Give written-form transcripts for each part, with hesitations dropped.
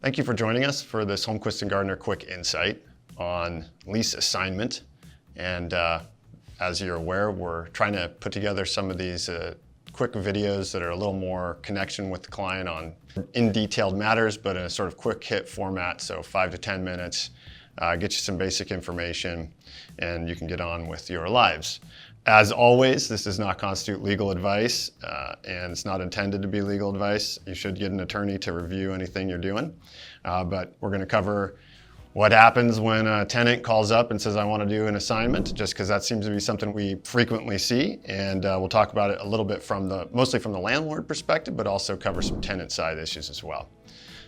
Thank you for joining us for this Holmquist and Gardner quick insight on lease assignment. And as you're aware, we're trying to put together some of these quick videos that are a little more connection with the client on in detailed matters, but in a sort of quick hit format. So 5 to 10 minutes, get you some basic information and you can get on with your lives. As always, this does not constitute legal advice and it's not intended to be legal advice. You should get an attorney to review anything you're doing. But we're going to cover what happens when a tenant calls up and says, I want to do an assignment, just because that seems to be something we frequently see. And we'll talk about it a little bit mostly from the landlord perspective, but also cover some tenant side issues as well.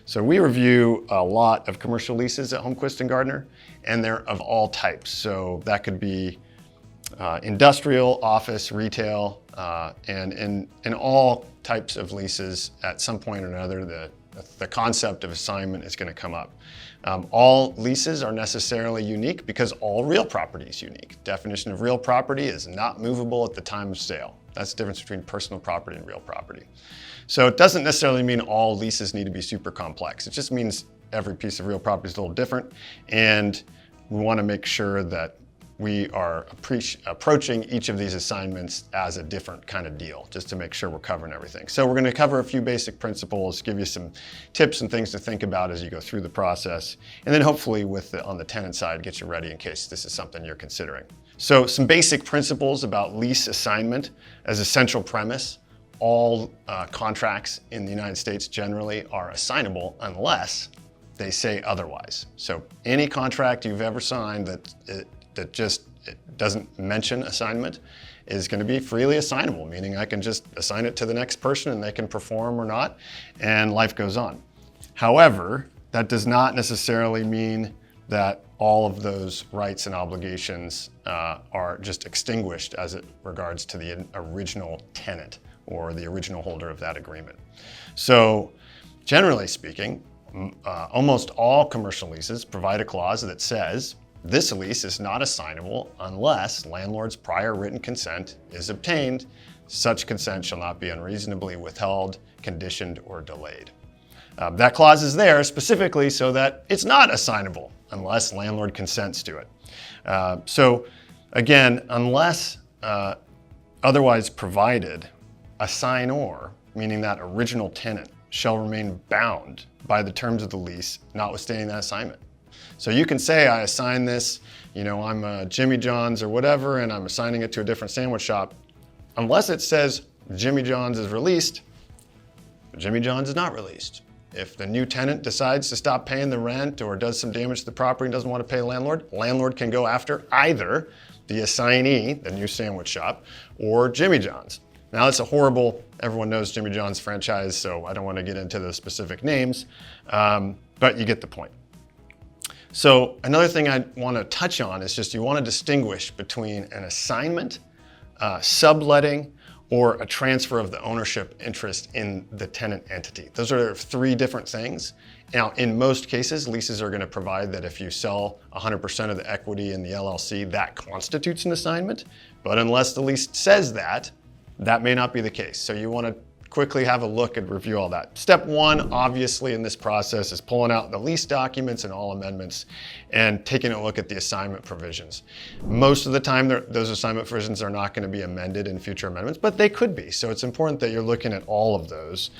So we review a lot of commercial leases at Holmquist and Gardner, and they're of all types. So that could be industrial, office, retail, and in all types of leases at some point or another, the concept of assignment is going to come up. All leases are necessarily unique because all real property is unique. Definition of real property is not movable at the time of sale. That's the difference between personal property and real property. So it doesn't necessarily mean all leases need to be super complex. It just means every piece of real property is a little different, and we want to make sure that we are approaching each of these assignments as a different kind of deal, just to make sure we're covering everything. So we're going to cover a few basic principles, give you some tips and things to think about as you go through the process, and then hopefully on the tenant side, get you ready in case this is something you're considering. So some basic principles about lease assignment as a central premise. All contracts in the United States generally are assignable unless they say otherwise. So any contract you've ever signed that just doesn't mention assignment is going to be freely assignable, meaning I can just assign it to the next person and they can perform or not, and life goes on. However, that does not necessarily mean that all of those rights and obligations are just extinguished as it regards to the original tenant or the original holder of that agreement. So generally speaking, almost all commercial leases provide a clause that says, this lease is not assignable unless landlord's prior written consent is obtained. Such consent shall not be unreasonably withheld, conditioned, or delayed. That clause is there specifically so that it's not assignable unless landlord consents to it. So again, unless otherwise provided, assignor, meaning that original tenant, shall remain bound by the terms of the lease, notwithstanding that assignment. So you can say, I assign this, I'm Jimmy John's or whatever, and I'm assigning it to a different sandwich shop. Unless it says Jimmy John's is released, Jimmy John's is not released. If the new tenant decides to stop paying the rent or does some damage to the property and doesn't want to pay the landlord can go after either the assignee, the new sandwich shop, or Jimmy John's. Now it's everyone knows Jimmy John's franchise, so I don't want to get into the specific names, but you get the point. So another thing I want to touch on is just you want to distinguish between an assignment, subletting, or a transfer of the ownership interest in the tenant entity. Those are three different things. Now, in most cases, leases are going to provide that if you sell 100% of the equity in the LLC, that constitutes an assignment. But unless the lease says that may not be the case. So you want to quickly have a look and review all that. Step one, obviously, in this process is pulling out the lease documents and all amendments and taking a look at the assignment provisions. Most of the time, those assignment provisions are not going to be amended in future amendments, but they could be. So it's important that you're looking at all of those.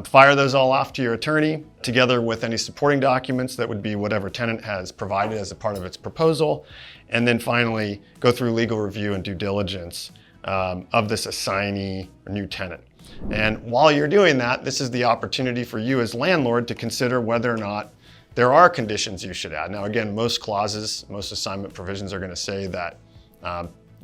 Fire those all off to your attorney, together with any supporting documents that would be whatever tenant has provided as a part of its proposal. And then finally, go through legal review and due diligence of this assignee or new tenant. And while you're doing that, this is the opportunity for you as landlord to consider whether or not there are conditions you should add. Now, again, most assignment provisions are going to say that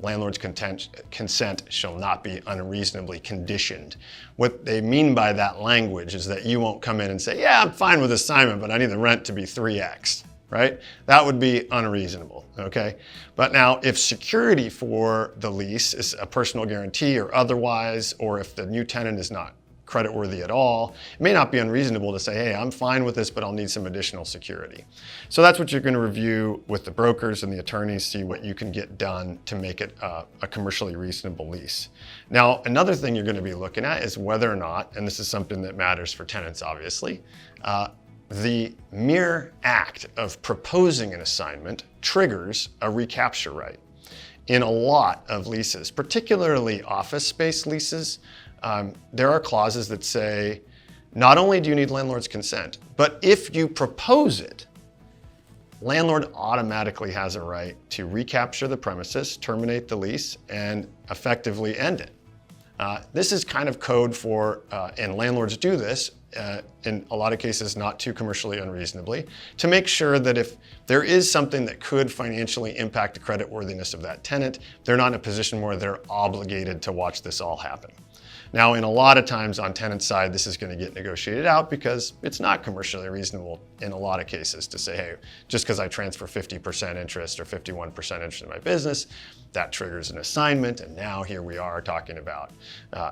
landlord's consent shall not be unreasonably conditioned. What they mean by that language is that you won't come in and say, yeah, I'm fine with assignment, but I need the rent to be 3x. Right? That would be unreasonable, okay? But now if security for the lease is a personal guarantee or otherwise, or if the new tenant is not creditworthy at all, it may not be unreasonable to say, hey, I'm fine with this, but I'll need some additional security. So that's what you're going to review with the brokers and the attorneys, see what you can get done to make it a commercially reasonable lease. Now, another thing you're going to be looking at is whether or not, and this is something that matters for tenants, obviously, the mere act of proposing an assignment triggers a recapture right. In a lot of leases, particularly office space leases, there are clauses that say, not only do you need landlord's consent, but if you propose it, landlord automatically has a right to recapture the premises, terminate the lease, and effectively end it. This is kind of code for, and landlords do this, in a lot of cases not too commercially unreasonably, to make sure that if there is something that could financially impact the creditworthiness of that tenant, they're not in a position where they're obligated to watch this all happen. Now, in a lot of times on tenant side, this is going to get negotiated out because it's not commercially reasonable in a lot of cases to say, hey, just because I transfer 50% interest or 51% interest in my business, that triggers an assignment. And now here we are talking about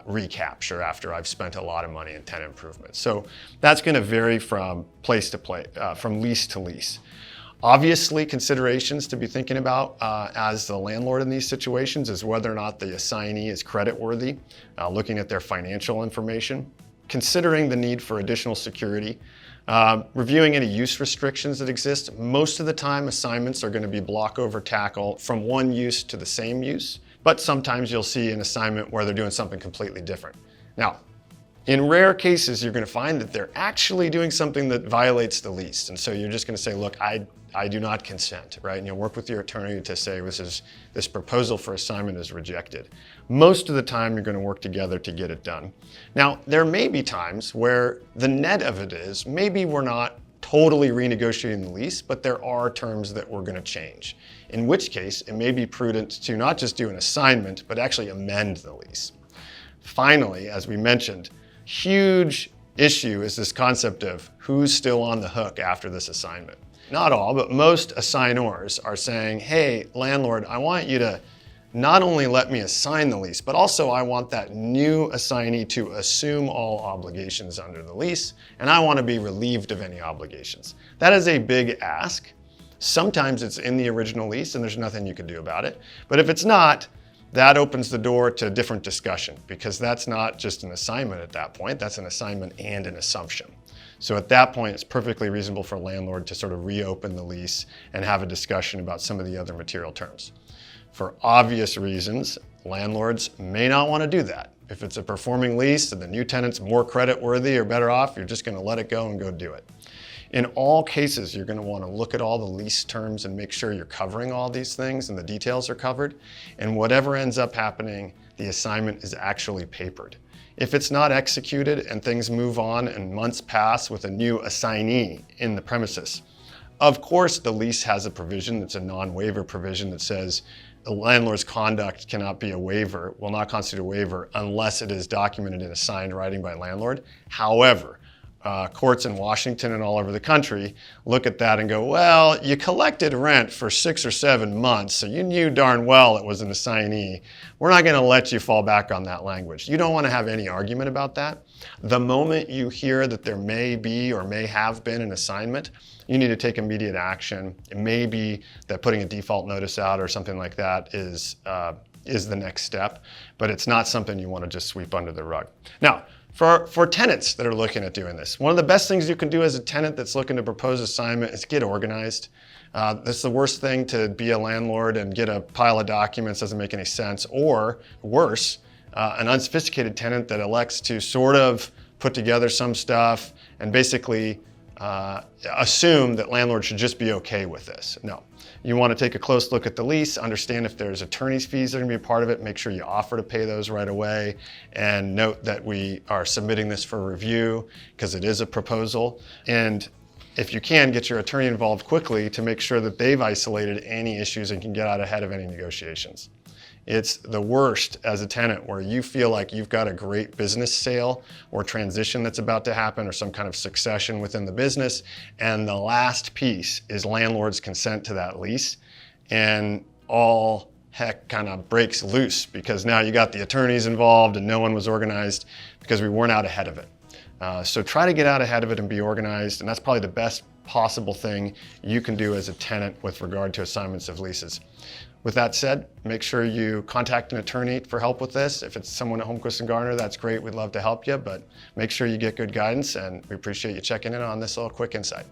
recapture after I've spent a lot of money in tenant improvements. So that's going to vary from place to place, from lease to lease. Obviously, considerations to be thinking about as the landlord in these situations is whether or not the assignee is creditworthy, looking at their financial information, considering the need for additional security, reviewing any use restrictions that exist. Most of the time, assignments are going to be block over tackle from one use to the same use, but sometimes you'll see an assignment where they're doing something completely different. Now, in rare cases, you're going to find that they're actually doing something that violates the lease. And so you're just going to say, look, I do not consent, right? And you'll work with your attorney to say this proposal for assignment is rejected. Most of the time, you're going to work together to get it done. Now, there may be times where the net of it is, maybe we're not totally renegotiating the lease, but there are terms that we're going to change. In which case, it may be prudent to not just do an assignment, but actually amend the lease. Finally, as we mentioned, huge issue is this concept of who's still on the hook after this assignment. Not all, but most assignors are saying, hey, landlord, I want you to not only let me assign the lease, but also I want that new assignee to assume all obligations under the lease, and I want to be relieved of any obligations. That is a big ask. Sometimes it's in the original lease and there's nothing you can do about it. But if it's not, that opens the door to a different discussion because that's not just an assignment at that point, that's an assignment and an assumption. So at that point, it's perfectly reasonable for a landlord to sort of reopen the lease and have a discussion about some of the other material terms. For obvious reasons, landlords may not want to do that. If it's a performing lease and the new tenant's more creditworthy or better off, you're just going to let it go and go do it. In all cases, you're going to want to look at all the lease terms and make sure you're covering all these things and the details are covered. And whatever ends up happening, the assignment is actually papered. If it's not executed and things move on and months pass with a new assignee in the premises, of course the lease has a provision that's a non-waiver provision that says the landlord's conduct cannot be a waiver, will not constitute a waiver unless it is documented in a signed writing by landlord. However, courts in Washington and all over the country look at that and go, well, you collected rent for 6 or 7 months, so you knew darn well it was an assignee. We're not going to let you fall back on that language. You don't want to have any argument about that. The moment you hear that there may be or may have been an assignment, you need to take immediate action. It may be that putting a default notice out or something like that is the next step, but it's not something you want to just sweep under the rug. Now, for tenants that are looking at doing this, one of the best things you can do as a tenant that's looking to propose assignment is get organized. That's the worst thing to be a landlord and get a pile of documents, doesn't make any sense. Or worse, an unsophisticated tenant that elects to sort of put together some stuff and basically assume that landlords should just be okay with this. No. You want to take a close look at the lease, understand if there's attorney's fees that are going to be a part of it, make sure you offer to pay those right away, and note that we are submitting this for review because it is a proposal. And if you can, get your attorney involved quickly to make sure that they've isolated any issues and can get out ahead of any negotiations. It's the worst as a tenant where you feel like you've got a great business sale or transition that's about to happen or some kind of succession within the business. And the last piece is landlord's consent to that lease. And all heck kind of breaks loose because now you got the attorneys involved and no one was organized because we weren't out ahead of it. So try to get out ahead of it and be organized. And that's probably the best possible thing you can do as a tenant with regard to assignments of leases. With that said, make sure you contact an attorney for help with this. If it's someone at Holmquist & Garner, that's great. We'd love to help you, but make sure you get good guidance, and we appreciate you checking in on this little quick insight.